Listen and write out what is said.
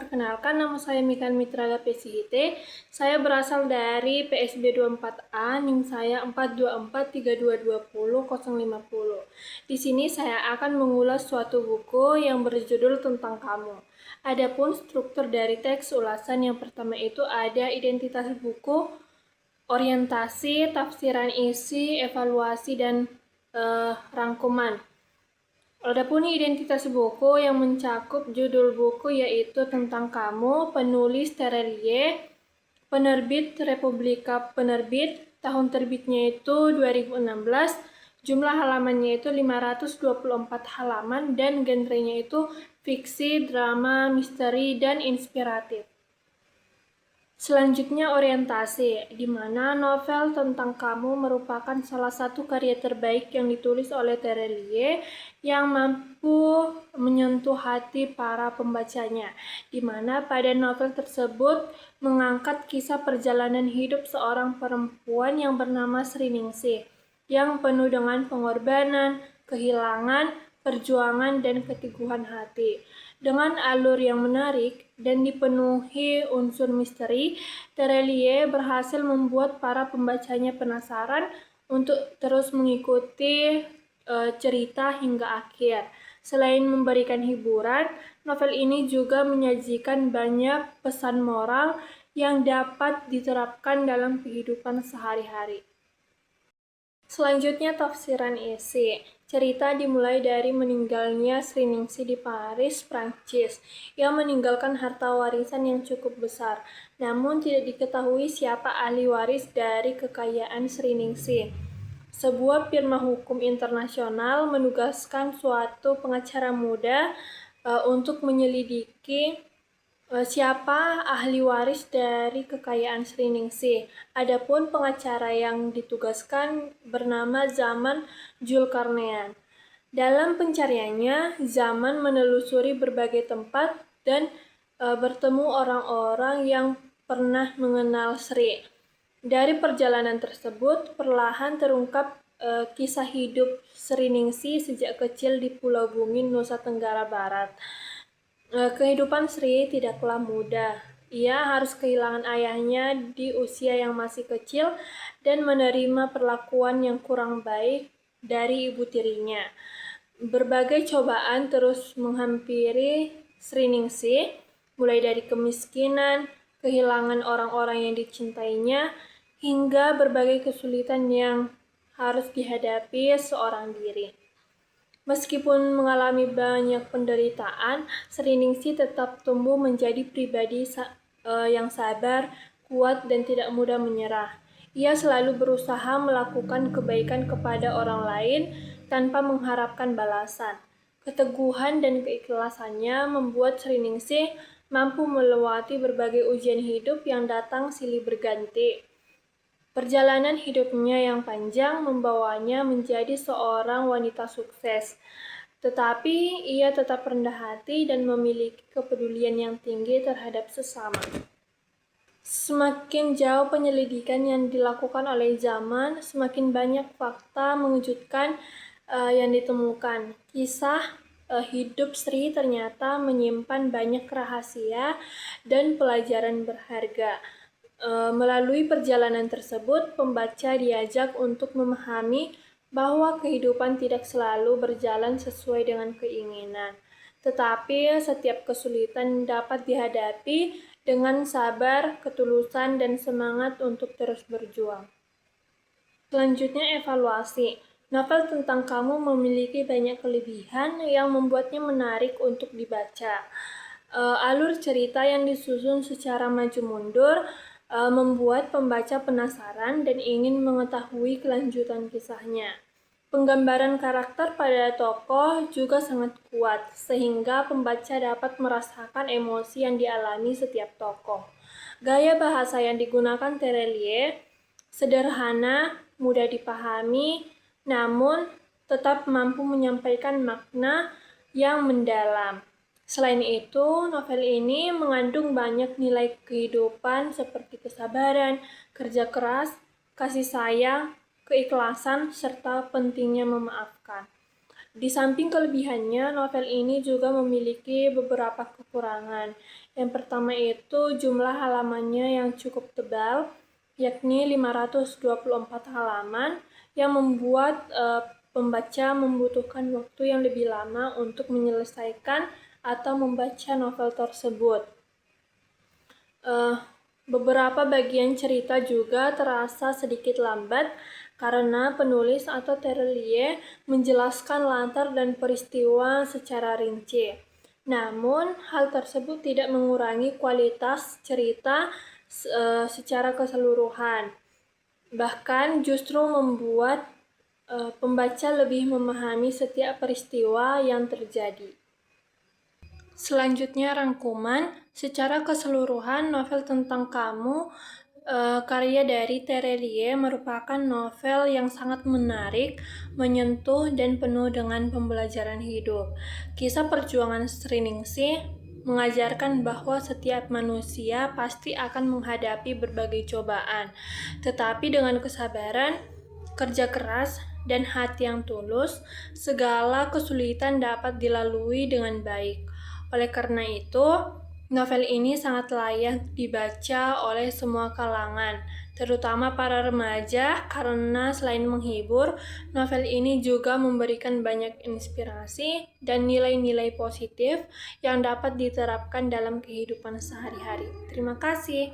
Perkenalkan, nama saya Mika Mitraga PSIT. Saya berasal dari PSB 24A, NIM saya 424322050. Di sini saya akan mengulas suatu buku yang berjudul Tentang Kamu. Adapun struktur dari teks ulasan yang pertama itu ada identitas buku, orientasi, tafsiran isi, evaluasi, dan rangkuman. Adapun identitas buku yang mencakup judul buku yaitu Tentang Kamu, penulis Terelie, penerbit Republika Penerbit, tahun terbitnya itu 2016, jumlah halamannya itu 524 halaman, dan genrenya itu fiksi, drama, misteri, dan inspiratif. Selanjutnya orientasi, di mana novel Tentang Kamu merupakan salah satu karya terbaik yang ditulis oleh Terelie yang mampu menyentuh hati para pembacanya, di mana pada novel tersebut mengangkat kisah perjalanan hidup seorang perempuan yang bernama Sri Ningsih, yang penuh dengan pengorbanan, kehilangan, perjuangan, dan keteguhan hati. Dengan alur yang menarik dan dipenuhi unsur misteri, Terelie berhasil membuat para pembacanya penasaran untuk terus mengikuti cerita hingga akhir. Selain memberikan hiburan, novel ini juga menyajikan banyak pesan moral yang dapat diterapkan dalam kehidupan sehari-hari. Selanjutnya tafsiran isi. Cerita dimulai dari meninggalnya Sri Ningsih di Paris, Prancis, yang meninggalkan harta warisan yang cukup besar. Namun tidak diketahui siapa ahli waris dari kekayaan Sri Ningsih. Sebuah firma hukum internasional menugaskan suatu pengacara muda untuk menyelidiki siapa ahli waris dari kekayaan Sri Ningsih. Adapun pengacara yang ditugaskan bernama Zaman Zulkarnain. Dalam pencariannya, Zaman menelusuri berbagai tempat dan bertemu orang-orang yang pernah mengenal Sri. Dari perjalanan tersebut, perlahan terungkap kisah hidup Sri Ningsih sejak kecil di Pulau Bungin, Nusa Tenggara Barat. Kehidupan Sri tidaklah mudah. Ia harus kehilangan ayahnya di usia yang masih kecil dan menerima perlakuan yang kurang baik dari ibu tirinya. Berbagai cobaan terus menghampiri Sri Ningsih, mulai dari kemiskinan, kehilangan orang-orang yang dicintainya, hingga berbagai kesulitan yang harus dihadapi seorang diri. Meskipun mengalami banyak penderitaan, Sri Ningsih tetap tumbuh menjadi pribadi yang sabar, kuat, dan tidak mudah menyerah. Ia selalu berusaha melakukan kebaikan kepada orang lain tanpa mengharapkan balasan. Keteguhan dan keikhlasannya membuat Sri Ningsih mampu melewati berbagai ujian hidup yang datang silih berganti. Perjalanan hidupnya yang panjang membawanya menjadi seorang wanita sukses, tetapi ia tetap rendah hati dan memiliki kepedulian yang tinggi terhadap sesama. Semakin jauh penyelidikan yang dilakukan oleh Zaman, semakin banyak fakta mengejutkan yang ditemukan. Kisah hidup Sri ternyata menyimpan banyak rahasia dan pelajaran berharga. Melalui perjalanan tersebut, pembaca diajak untuk memahami bahwa kehidupan tidak selalu berjalan sesuai dengan keinginan, tetapi setiap kesulitan dapat dihadapi dengan sabar, ketulusan, dan semangat untuk terus berjuang. Selanjutnya, evaluasi. Novel Tentang Kamu memiliki banyak kelebihan yang membuatnya menarik untuk dibaca. Alur cerita yang disusun secara maju mundur membuat pembaca penasaran dan ingin mengetahui kelanjutan kisahnya. Penggambaran karakter pada tokoh juga sangat kuat, sehingga pembaca dapat merasakan emosi yang dialami setiap tokoh. Gaya bahasa yang digunakan Terelie sederhana, mudah dipahami, namun tetap mampu menyampaikan makna yang mendalam. Selain itu, novel ini mengandung banyak nilai kehidupan seperti kesabaran, kerja keras, kasih sayang, keikhlasan, serta pentingnya memaafkan. Di samping kelebihannya, novel ini juga memiliki beberapa kekurangan. Yang pertama itu jumlah halamannya yang cukup tebal, yakni 524 halaman, yang membuat pembaca membutuhkan waktu yang lebih lama untuk menyelesaikan atau membaca novel tersebut. Beberapa bagian cerita juga terasa sedikit lambat karena penulis atau Terelie menjelaskan latar dan peristiwa secara rinci. Namun, hal tersebut tidak mengurangi kualitas cerita secara keseluruhan. Bahkan justru membuat pembaca lebih memahami setiap peristiwa yang terjadi. Selanjutnya rangkuman, secara keseluruhan novel Tentang Kamu karya dari Terelie merupakan novel yang sangat menarik, menyentuh, dan penuh dengan pembelajaran hidup. Kisah perjuangan Sriningsih mengajarkan bahwa setiap manusia pasti akan menghadapi berbagai cobaan, tetapi dengan kesabaran, kerja keras, dan hati yang tulus, segala kesulitan dapat dilalui dengan baik. Oleh karena itu, novel ini sangat layak dibaca oleh semua kalangan, terutama para remaja, karena selain menghibur, novel ini juga memberikan banyak inspirasi dan nilai-nilai positif yang dapat diterapkan dalam kehidupan sehari-hari. Terima kasih.